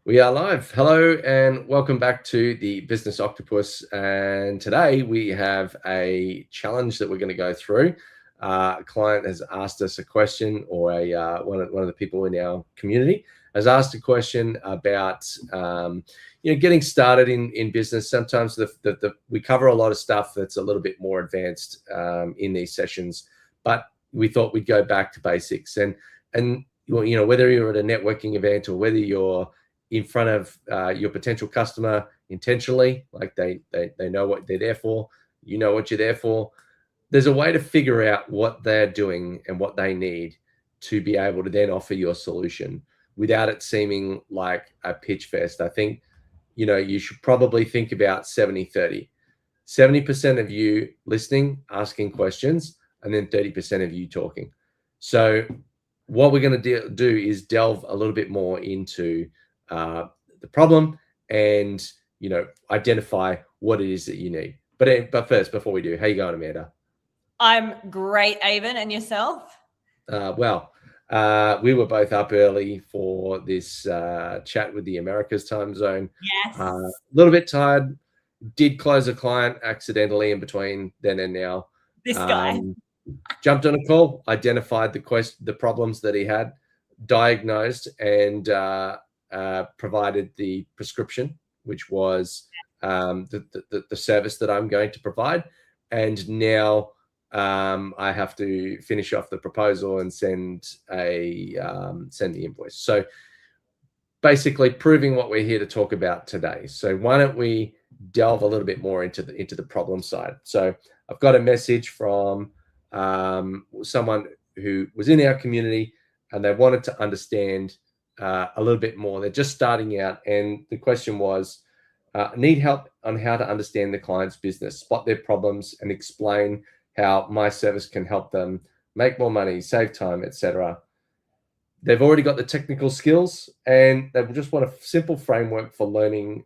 We are live. Hello and welcome back to the Business Octopus. And today we have a challenge that we're going to go through. A client has asked us a question, or one of the people in our community has asked a question about getting started in business. Sometimes we cover a lot of stuff that's a little bit more advanced in these sessions, but we thought we'd go back to basics. And whether you're at a networking event or whether you're in front of your potential customer intentionally, like they know what they're there for, you know what you're there for. There's a way to figure out what they're doing and what they need to be able to then offer your solution without it seeming like a pitch fest. I think, you should probably think about 70-30. 70% of you listening, asking questions, and then 30% of you talking. So what we're going to do is delve a little bit more into the problem and identify what it is that you need. But first, before we do, how you going, Amanda? I'm great, Avon, and yourself? We were both up early for this chat with the Americas time zone. Yes. A little bit tired. Did close a client accidentally in between then and now. This guy jumped on a call, identified the problems that he had, diagnosed, and provided the prescription, which was the service that I'm going to provide. And now I have to finish off the proposal and send the invoice. So basically proving what we're here to talk about today. So why don't we delve a little bit more into the problem side? So I've got a message from someone who was in our community and they wanted to understand a little bit more. They're just starting out, and the question was, need help on how to understand the client's business, spot their problems, and explain how my service can help them make more money, save time, etc. They've already got the technical skills, and they just want a simple framework for learning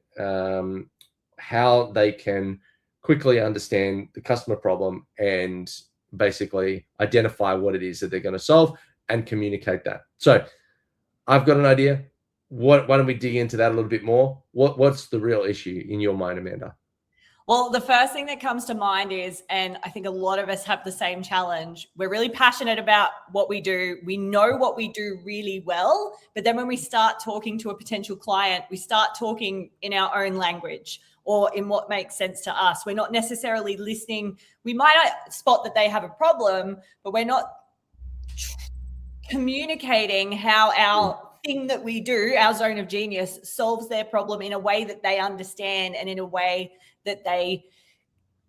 how they can quickly understand the customer problem and basically identify what it is that they're going to solve and communicate that. So I've got an idea. Why don't we dig into that a little bit more? What's the real issue in your mind, Amanda? Well, the first thing that comes to mind is, and I think a lot of us have the same challenge, we're really passionate about what we do. We know what we do really well, but then when we start talking to a potential client, we start talking in our own language or in what makes sense to us. We're not necessarily listening. We might spot that they have a problem, but we're not communicating how our thing that we do, our zone of genius, solves their problem in a way that they understand and in a way that they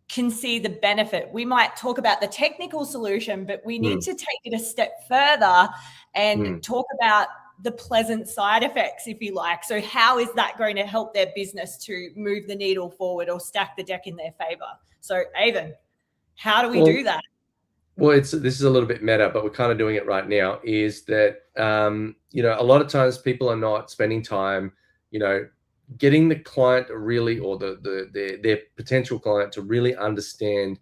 can see the benefit. We might talk about the technical solution, but we need to take it a step further and talk about the pleasant side effects, if you like. So how is that going to help their business to move the needle forward or stack the deck in their favor? So Avon, how do we do that? Well, this is a little bit meta, but we're kind of doing it right now, is that, a lot of times people are not spending time, getting the client really, or their potential client to really understand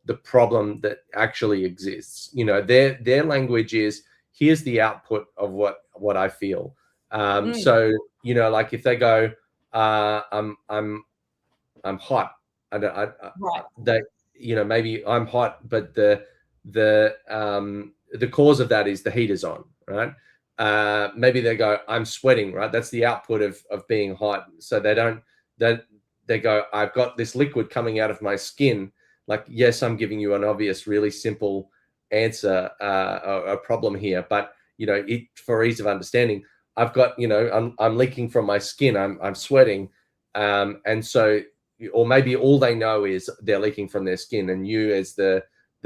the problem that actually exists. Their language is, here's the output of what I feel. So, like if they go, I'm hot. Right. Maybe I'm hot, but the cause of that is the heater's on, right? Maybe they go, I'm sweating, right? That's the output of being hot. So they go, I've got this liquid coming out of my skin. Like, yes, I'm giving you an obvious, really simple answer, a problem here, but for ease of understanding, I've got, I'm leaking from my skin. I'm sweating, and so, or maybe all they know is they're leaking from their skin, and you, as the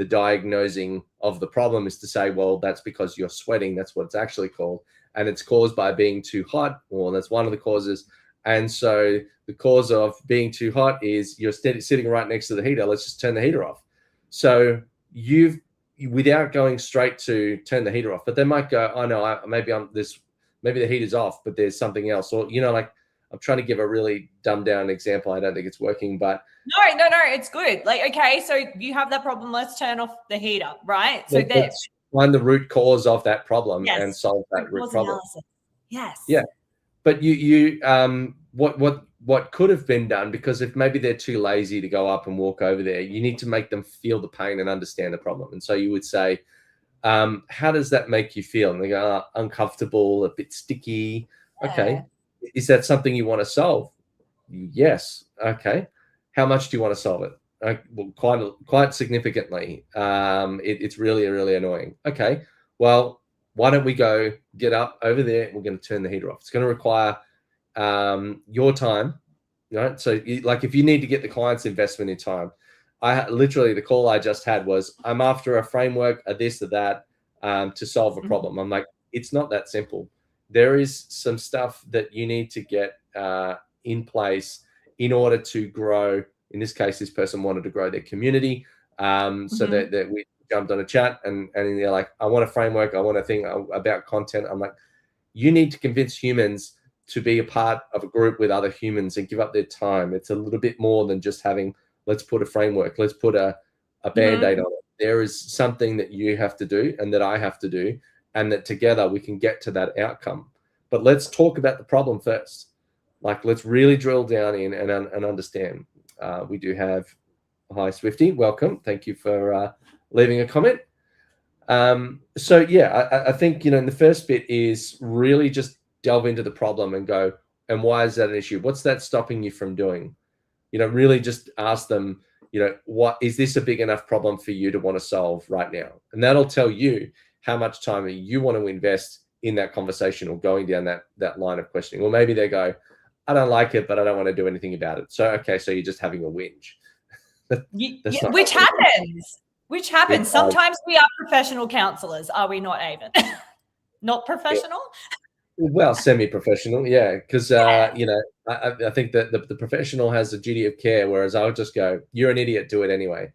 diagnosing of the problem, is to say, well, that's because you're sweating. That's what it's actually called. And it's caused by being too hot, or that's one of the causes. And so the cause of being too hot is you're sitting right next to the heater. Let's just turn the heater off. So without going straight to turn the heater off, but they might go, oh no, maybe the heater's off, but there's something else. Or, like, I'm trying to give a really dumbed down example. I don't think it's working, but no, it's good. Like, okay, so you have that problem. Let's turn off the heater, right? So find the root cause of that problem, yes, and solve that root problem. Analysis. Yes. Yeah. but what could have been done, because if maybe they're too lazy to go up and walk over there, you need to make them feel the pain and understand the problem. And so you would say, how does that make you feel? And they go, uncomfortable, a bit sticky. Okay. Is that something you want to solve? Yes. Okay. How much do you want to solve it? Well, quite significantly. It's really, really annoying. Okay. Well, why don't we go get up over there? We're going to turn the heater off. It's going to require your time, right? So like if you need to get the client's investment in time, literally the call I just had was, I'm after a framework, a this or that, to solve a problem. I'm like, it's not that simple. There is some stuff that you need to get in place in order to grow. In this case, this person wanted to grow their community. So that we jumped on a chat and they're like, I want a framework. I want a thing about content. I'm like, you need to convince humans to be a part of a group with other humans and give up their time. It's a little bit more than just having, let's put a framework, let's put a Band-Aid on it. There is something that you have to do and that I have to do, and that together we can get to that outcome. But let's talk about the problem first. Like, let's really drill down in and understand. We do have, hi Swifty, welcome. Thank you for leaving a comment. So yeah, I think, in the first bit is really just delve into the problem and go, and why is that an issue? What's that stopping you from doing? Really just ask them, what is this a big enough problem for you to want to solve right now? And that'll tell you how much time you want to invest in that conversation or going down that line of questioning. Or maybe they go, I don't like it, but I don't want to do anything about it. So, okay, so you're just having a whinge. Which happens. Which happens. Sometimes we are professional counselors, are we not, Avon? Not professional? Well, semi-professional, yeah. Because, I think that the professional has a duty of care, whereas I'll just go, you're an idiot, do it anyway.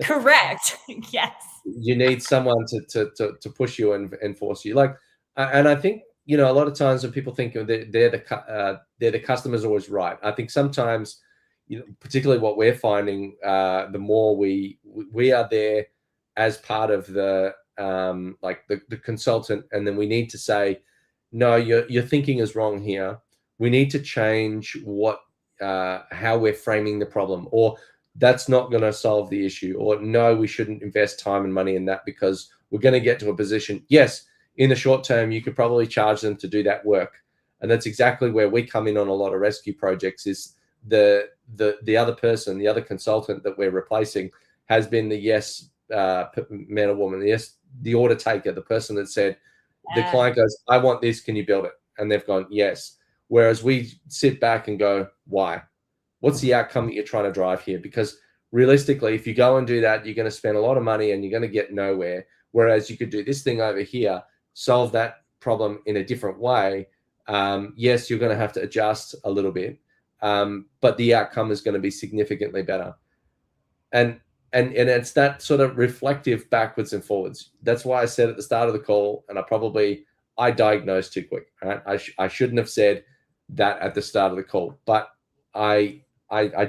Correct. Yes. You need someone to push you and force you. Like, and I think, a lot of times when people think they're the customer's always right. I think sometimes, particularly what we're finding, the more we are there as part of the the consultant, and then we need to say, no, your thinking is wrong here. We need to change how we're framing the problem, or that's not going to solve the issue, or no, we shouldn't invest time and money in that because we're going to get to a position. Yes, in the short term, you could probably charge them to do that work. And that's exactly where we come in on a lot of rescue projects, is the other person, the other consultant that we're replacing has been the yes man or woman, yes, the order taker, the person that said, the client goes, I want this, can you build it? And they've gone, yes. Whereas we sit back and go, why? What's the outcome that you're trying to drive here? Because realistically, if you go and do that, you're going to spend a lot of money and you're going to get nowhere. Whereas you could do this thing over here, solve that problem in a different way. Yes, you're going to have to adjust a little bit, but the outcome is going to be significantly better. And it's that sort of reflective backwards and forwards. That's why I said at the start of the call, and I diagnosed too quick. Right? I shouldn't have said that at the start of the call, but I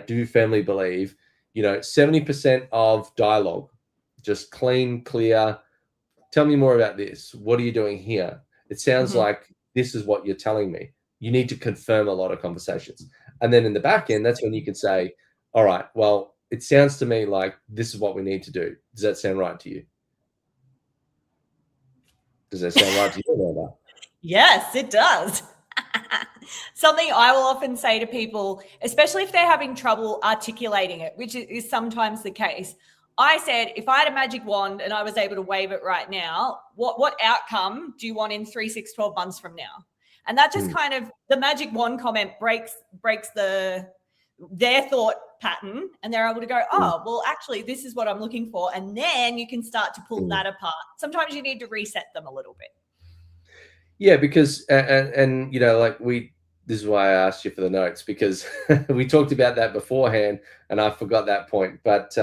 do firmly believe, 70% of dialogue, just clean, clear. Tell me more about this. What are you doing here? It sounds like this is what you're telling me. You need to confirm a lot of conversations. And then in the back end, that's when you can say, all right, well, it sounds to me like this is what we need to do. Does that sound right to you? Does that sound right to you, Amanda? Yes, it does. Something I will often say to people, especially if they're having trouble articulating it, which is sometimes the case. I said, if I had a magic wand and I was able to wave it right now, what outcome do you want in 3, 6, 12 months from now? And that just kind of, the magic wand comment breaks their thought pattern, and they're able to go, oh, well, actually, this is what I'm looking for. And then you can start to pull that apart. Sometimes you need to reset them a little bit. Yeah, because, and this is why I asked you for the notes, because we talked about that beforehand and I forgot that point. But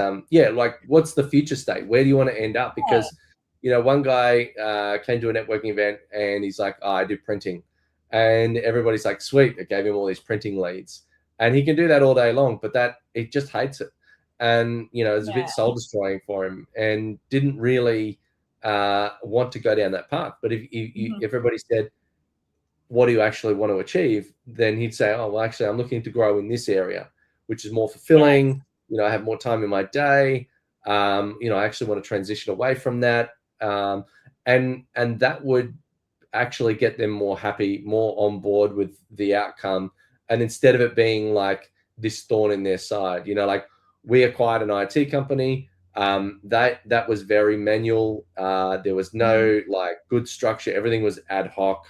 what's the future state? Where do you want to end up? Because, one guy came to a networking event and he's like, oh, I do printing. And everybody's like, sweet. It gave him all these printing leads. And he can do that all day long, but he just hates it. And, it's a bit soul destroying for him and didn't really want to go down that path. But if everybody said, what do you actually want to achieve? Then he'd say, oh, well, actually, I'm looking to grow in this area, which is more fulfilling. I have more time in my day. I actually want to transition away from that. And that would actually get them more happy, more on board with the outcome. And instead of it being like this thorn in their side, like we acquired an IT company. That was very manual. There was no like good structure. Everything was ad hoc.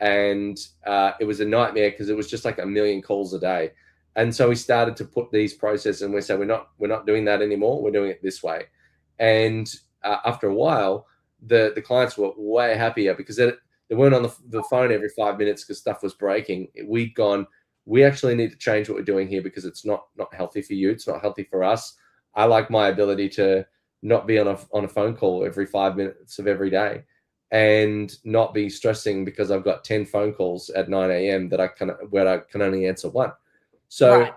And it was a nightmare because it was just like a million calls a day. And so we started to put these processes, and we said, we're not doing that anymore. We're doing it this way. And after a while, the clients were way happier because they weren't on the phone every 5 minutes because stuff was breaking. We'd gone, we actually need to change what we're doing here because it's not healthy for you. It's not healthy for us. I like my ability to not be on a phone call every 5 minutes of every day and not be stressing because I've got 10 phone calls at 9 a.m. where I can only answer one. So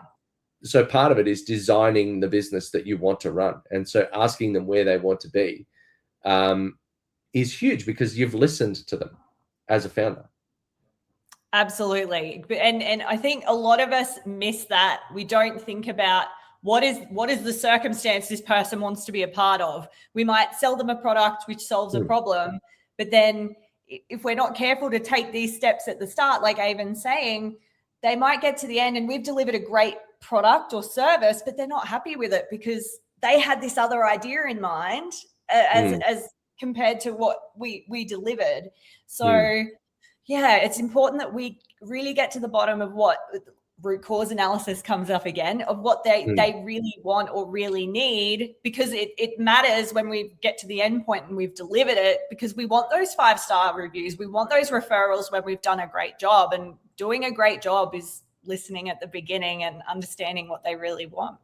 part of it is designing the business that you want to run. And so asking them where they want to be is huge because you've listened to them as a founder. Absolutely. And I think a lot of us miss that. We don't think about what is the circumstance this person wants to be a part of. We might sell them a product which solves a problem, but then if we're not careful to take these steps at the start, like Avon's saying, they might get to the end and we've delivered a great product or service, but they're not happy with it because they had this other idea in mind as compared to what we delivered. So yeah, it's important that we really get to the bottom of what root cause analysis comes up again, of what they really want or really need, because it matters when we get to the end point and we've delivered it, because we want those 5-star reviews. We want those referrals when we've done a great job, and doing a great job is listening at the beginning and understanding what they really want.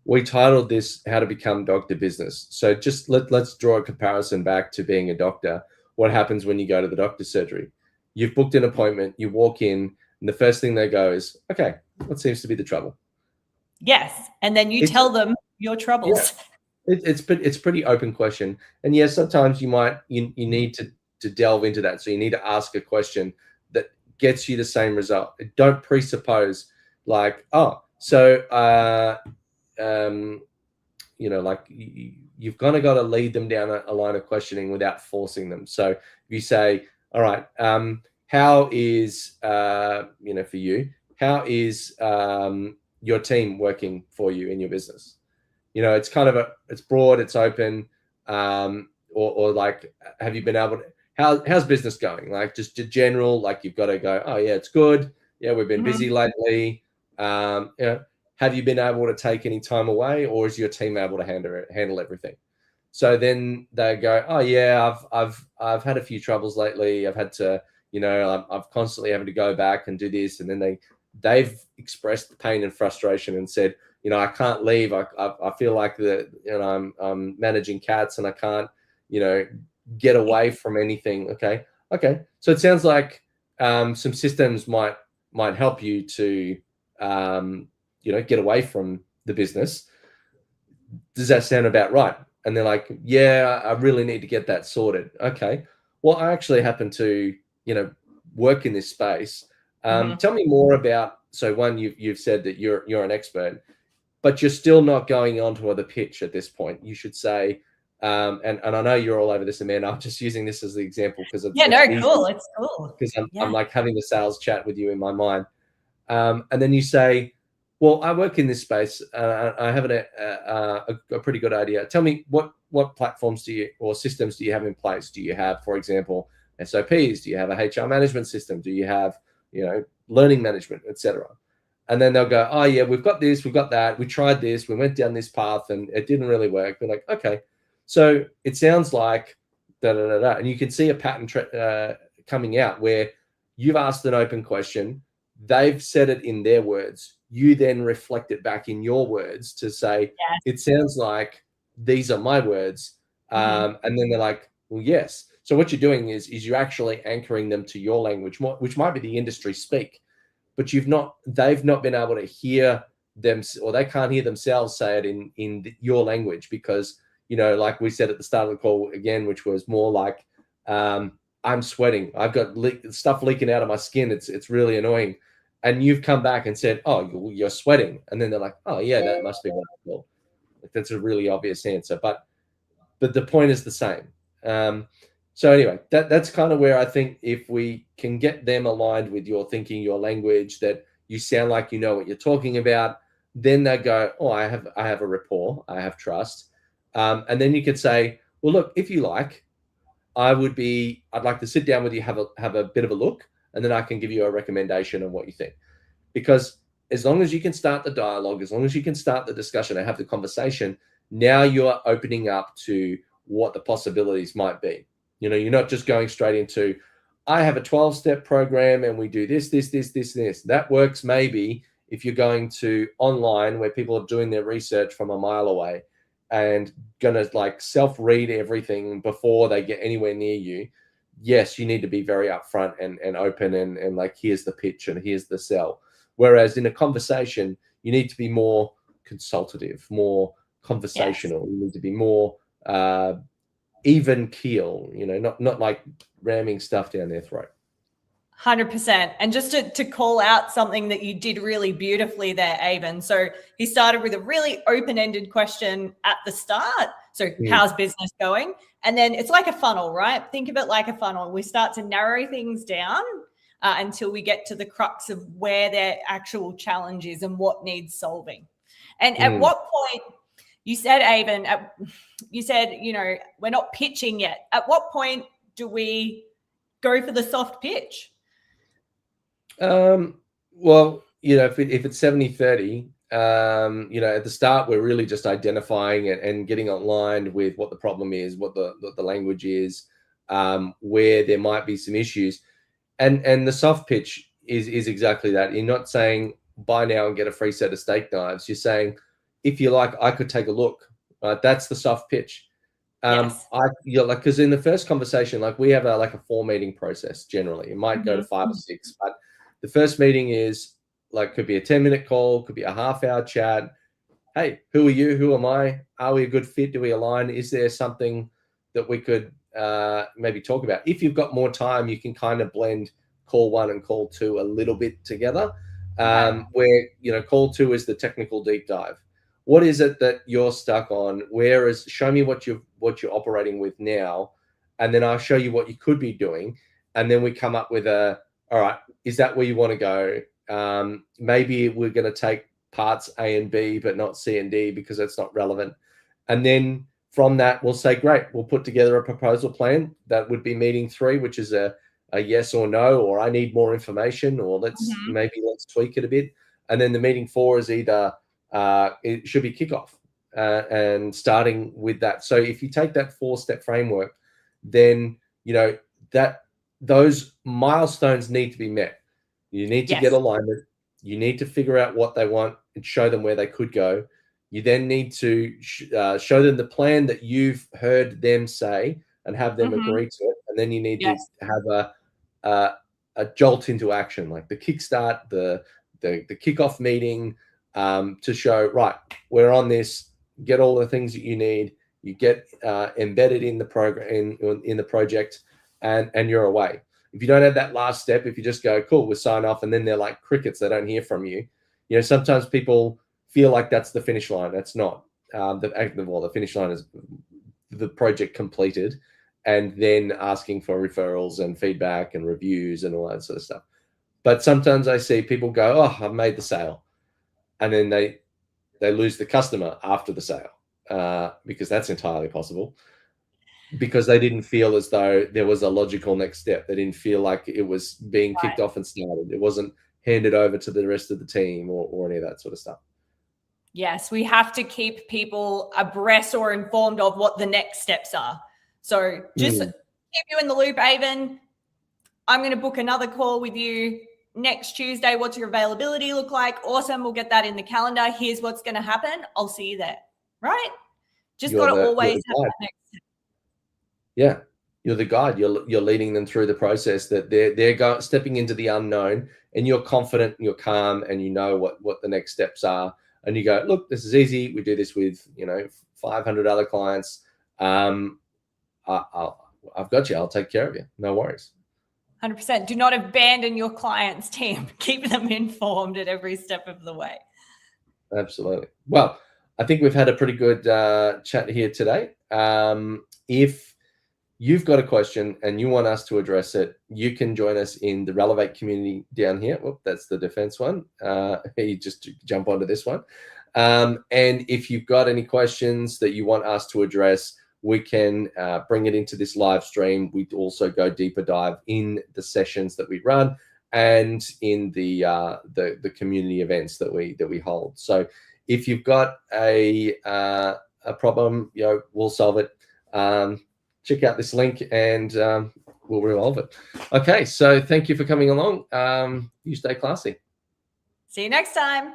We titled this How to Become Dr. Business. So just let's draw a comparison back to being a doctor. What happens when you go to the doctor's surgery? You've booked an appointment, you walk in, and the first thing they go is, okay, what seems to be the trouble? Yes. And then you tell them your troubles. Yeah. It's pretty open question. And yes, sometimes you need to delve into that. So you need to ask a question that gets you the same result. Don't presuppose like, oh, so like you've kind of got to lead them down a line of questioning without forcing them. So if you say, all right, how is, for you, how is your team working for you in your business? It's kind of it's broad, it's open, or like, have you been able to, how's business going? Like just general, like you've got to go, oh yeah, it's good. Yeah, we've been busy lately. Have you been able to take any time away, or is your team able to handle everything? So then they go, oh yeah, I've had a few troubles lately. I've had to, I've constantly having to go back and do this. And then they've expressed pain and frustration and said, I can't leave. I feel like I'm managing cats and I can't, get away from anything. Okay. So it sounds like some systems might help you to, get away from the business. Does that sound about right? And they're like, yeah, I really need to get that sorted. Okay. Well, I actually happen to, work in this space. Tell me more about, so one, you've said that you're an expert, but you're still not going on to the pitch at this point. You should say, and I know you're all over this, Amanda. I'm just using this as the example because cool. It's cool. Because I'm like having the sales chat with you in my mind. And then you say, well, I work in this space. I have a pretty good idea. Tell me what platforms or systems do you have in place? Do you have, for example, SOPs? Do you have a HR management system? Do you have, learning management, etc.? And then they'll go, oh yeah, we've got this, we've got that. We tried this, we went down this path, and it didn't really work. We're like, okay, so it sounds like da da da da, and you can see a pattern coming out where you've asked an open question. They've said it in their words. You then reflect it back in your words to say, it sounds like these are my words. And then they're like, well, yes. So what you're doing is you're actually anchoring them to your language, which might be the industry speak, but they've not been able to hear them, or they can't hear themselves say it in your language because, like we said at the start of the call again, which was more like, I'm sweating. I've got stuff leaking out of my skin. It's really annoying. And you've come back and said, oh, you're sweating. And then they're like, oh, yeah, that must be what I feel. Like, that's a really obvious answer. But the point is the same. So anyway, that's kind of where I think if we can get them aligned with your thinking, your language, that you sound like you know what you're talking about, then they go, oh, I have a rapport, I have trust. And then you could say, well, look, if you like, I'd like to sit down with you, have a bit of a look, and then I can give you a recommendation on what you think. Because as long as you can start the dialogue, as long as you can start the discussion and have the conversation, now you're opening up to what the possibilities might be. You're not just going straight into, I have a 12-step program and we do this. That works maybe if you're going to online where people are doing their research from a mile away and gonna like self-read everything before they get anywhere near you. Yes, you need to be very upfront and open and like, here's the pitch and here's the sell. Whereas in a conversation, you need to be more consultative, more conversational. Yes. You need to be more even keel, not like ramming stuff down their throat. 100%. And just to call out something that you did really beautifully there, Avon. So he started with a really open-ended question at the start. So how's business going? And then it's like a funnel, right? Think of it like a funnel. We start to narrow things down until we get to the crux of where their actual challenge is and what needs solving. And at what point, you said, Avon, you said, we're not pitching yet. At what point do we go for the soft pitch? Well, if it's 70-30, at the start, we're really just identifying it and getting aligned with what the problem is, what the language is, where there might be some issues. And the soft pitch is exactly that. You're not saying buy now and get a free set of steak knives. You're saying, if you like, I could take a look. That's the soft pitch. Yes. Because in the first conversation, like we have a 4-meeting process generally. It might go to 5 or 6, but the first meeting is like, could be a 10-minute call, could be a half-hour chat. Hey, who are you? Who am I? Are we a good fit? Do we align? Is there something that we could maybe talk about? If you've got more time, you can kind of blend call 1 and call 2 a little bit together. Where call 2 is the technical deep dive. What is it that you're stuck on? Show me what you're operating with now, and then I'll show you what you could be doing. And then we come up with all right, is that where you want to go? Maybe we're going to take parts A and B, but not C and D because that's not relevant. And then from that, we'll say, great, we'll put together a proposal plan. That would be meeting 3, which is a yes or no, or I need more information, or let's tweak it a bit. And then the meeting 4 is either it should be kickoff and starting with that. So if you take that 4-step framework, then that those milestones need to be met. You need to get alignment. You need to figure out what they want and show them where they could go. You then need to show them the plan that you've heard them say and have them agree to it. And then you need to have a jolt into action, like the kickstart, the kickoff meeting, to show, right, we're on this. Get all the things that you need. You get embedded in the program, in the project, and you're away. If you don't have that last step, if you just go, cool, we'll sign off, and then they're like crickets, they don't hear from you. Sometimes people feel like that's the finish line. That's not. The finish line is the project completed, and then asking for referrals and feedback and reviews and all that sort of stuff. But sometimes I see people go, oh, I've made the sale. And then they lose the customer after the sale, because that's entirely possible, because they didn't feel as though there was a logical next step. They didn't feel like it was being kicked off and started. It wasn't handed over to the rest of the team or any of that sort of stuff. Yes, we have to keep people abreast or informed of what the next steps are. So just keep you in the loop, Avon. I'm going to book another call with you next Tuesday. What's your availability look like? Awesome. We'll get that in the calendar. Here's what's going to happen. I'll see you there. Right? Just got to always have that next step. Yeah. You're the guide. You're leading them through the process, that they're stepping into the unknown, and you're confident, you're calm, and you know what the next steps are. And you go, look, this is easy. We do this with 500 other clients. I've got you. I'll take care of you. No worries. 100%. Do not abandon your client's team. Keep them informed at every step of the way. Absolutely. Well, I think we've had a pretty good chat here today. If you've got a question and you want us to address it, you can join us in the Relevate community down here. Whoop, that's the defense one. You just jump onto this one. And if you've got any questions that you want us to address, we can bring it into this live stream. We also go deeper dive in the sessions that we run and in the community events that we hold. So if you've got a problem, we'll solve it. Check out this link and we'll resolve it. Okay, so thank you for coming along. You stay classy. See you next time.